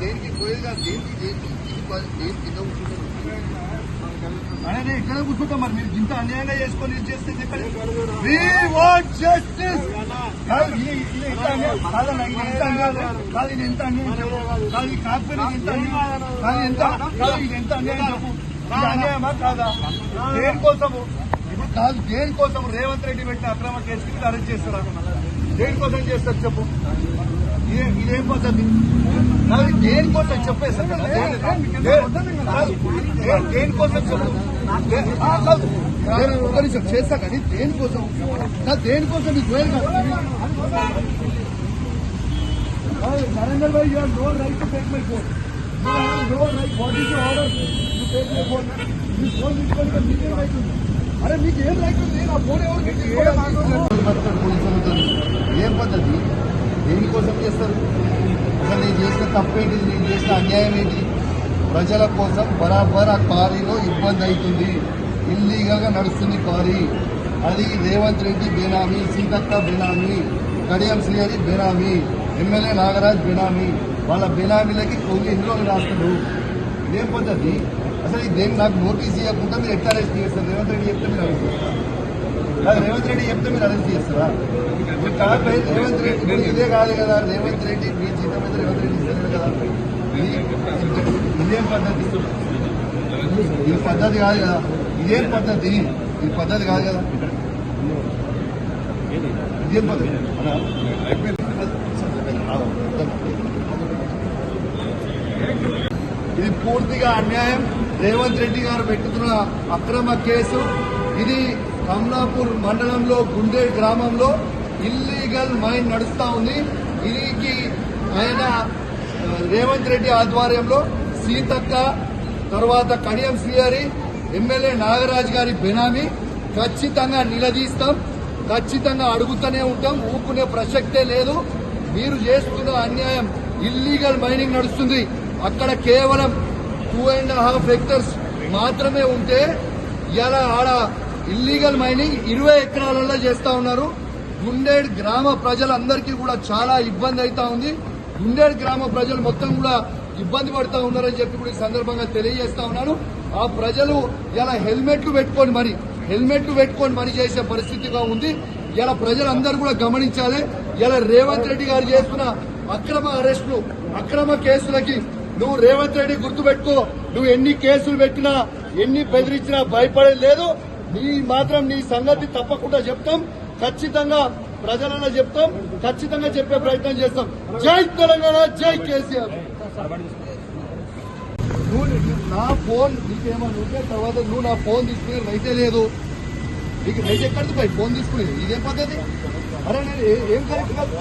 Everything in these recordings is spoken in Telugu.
దేనికి పోయేది కాదు, దేనికి కింద కూర్చుంటారు. అదే ఇక్కడ కూర్చుంటాం. మరి మీరు ఇంత అన్యాయంగా చేసుకొని చేస్తే అన్యాయమా కాదా? దేనికోసము ఇప్పుడు కాదు, దేనికోసం రేవంత్ రెడ్డి పెట్టిన అక్రమ కేసు కింద అరెస్ట్ చేస్తారా? దేనికోసం చేస్తారు చెప్పు? ఇదేం పద్ధతి? దేనికోసం చెప్పేస్తారు కదా, దేనికోసం చెప్పు. ఒక నిమిషం చేస్తా కానీ దేనికోసం? దేనికోసం మీకు వేరు కాదు. Narender bhai, you have no right to take my phone. You have no right. What is your order to take my phone? మీ ఫోన్ తీసుకోవడానికి మీకేం రైట్ ఉంది? అరే మీకు ఏం రైట్ ఉంది? నా ఫోన్ ఎవరికి? ఏం పద్ధతి? దేనికోసం చేస్తారు? అసలు నేను చేసిన తప్పేంటి? నేను చేసిన అన్యాయం ఏంటి? ప్రజల కోసం బరాబర్ ఆ క్వారీలో ఇబ్బంది అవుతుంది. ఇల్లీగల్ గా నడుస్తుంది క్వారీ. అది రేవంత్ రెడ్డి బేనామీ, సీతక్క బేనామీ, కడియం శ్రీహరి బేనామీ, ఎమ్మెల్యే నాగరాజ్ బేనామీ. వాళ్ళ బేనామీలకి కొన్ని ఇందులో రాస్తాడు. ఇదేం పద్ధతి? అసలు దేని నాకు నోటీస్ ఇవ్వకుండా మీరు ఎట్లా అరెస్ట్ చేస్తారు? రేవంత్ రెడ్డి చెప్తే మీరు అరెస్ట్ చేస్తారు. రేవంత్ రెడ్డి చెప్తే మీరు అరెస్ట్ చేస్తారా? రేవంత్ రెడ్డి ఇదే కాదు కదా. రేవంత్ రెడ్డి మీ జీతం మీద రేవంత్ రెడ్డి ఇస్తలేదు కదా. ఇదేం పద్ధతి? ఇది పద్ధతి కాదు కదా. ఇదేం పద్ధతి? ఇది పద్ధతి కాదు కదా. ఇదేం పద్ధతి? ఇది పూర్తిగా అన్యాయం. రేవంత్ రెడ్డి గారు పెట్టుతున్న అక్రమ కేసు ఇది. కమలాపూర్ మండలంలో గుండె గ్రామంలో ఇల్లీగల్ మైన్ నడుస్తా ఉంది. ఇది ఆయన రేవంత్ రెడ్డి ఆధ్వర్యంలో సీతక్క, తర్వాత కడియం శ్రీహరి, ఎమ్మెల్యే నాగరాజ్ గారి బెనామీ. ఖచ్చితంగా నిలదీస్తాం, ఖచ్చితంగా అడుగుతూనే ఉంటాం. ఊపుకునే ప్రసక్తే లేదు. మీరు చేస్తున్న అన్యాయం. ఇల్లీగల్ మైనింగ్ నడుస్తుంది అక్కడ. కేవలం 2.5 హెక్టర్స్ మాత్రమే ఉంటే ఇలా ఆడ ఇల్లీగల్ మైనింగ్ 20 ఎకరాలలో చేస్తా ఉన్నారు. గుండేడ్ గ్రామ ప్రజలందరికీ కూడా చాలా ఇబ్బంది అవుతా ఉంది. గుండేడ్ గ్రామ ప్రజలు మొత్తం కూడా ఇబ్బంది పడుతూ ఉన్నారని చెప్పి కూడా ఈ సందర్భంగా తెలియజేస్తా ఉన్నాను. ఆ ప్రజలు ఇలా హెల్మెట్లు పెట్టుకొని మరి చేసే పరిస్థితిగా ఉంది. ఇలా ప్రజలందరూ కూడా గమనించాలి. ఇలా రేవంత్ రెడ్డి గారు చేస్తున్న అక్రమ అరెస్టులు, అక్రమ కేసులకి నువ్వు రేవంత్ రెడ్డి గుర్తుపెట్టుకో. నువ్వు ఎన్ని కేసులు పెట్టినా, ఎన్ని బెదిరించినా భయపడేది లేదు. నీ సంగతి తప్పకుండా చెప్తాం. ఖచ్చితంగా ప్రజలలో చెప్తాం. ఖచ్చితంగా చెప్పే ప్రయత్నం చేస్తాం. జై తెలంగాణ, జై కేసీఆర్. నా ఫోన్ నీకేమన్నా ఉంటే తర్వాత నువ్వు నా ఫోన్ తీసుకునే రైతే లేదు. నీకు రైట్ ఎక్కడిది పై ఫోన్ తీసుకునేది? ఇదేం పద్ధతి? అరే నేను ఏం కరెక్ట్ కాదు.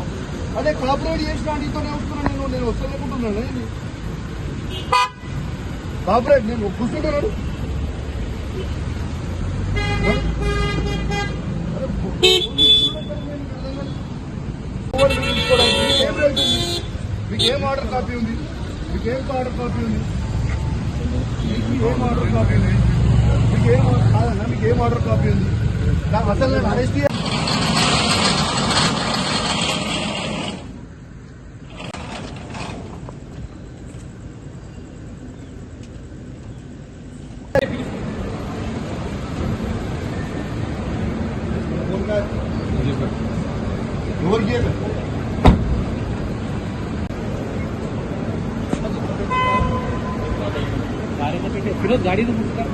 అదే కాపరేట్ చేసిన నీతోనే వస్తున్నాను. నేను వస్తలేకుంటున్నాను. కాపరేట్ నేను కూర్చుంటున్నాను. మీకేం ఆర్డర్ కాపీ ఉంది? మీకేం ఆర్డర్ కాపీ ఉంది? మీకేం ఆర్డర్ కాపీ ఉంది? నాకు అసలు నేను అరెస్ట్ फिरोज गाड़ी तो पूछता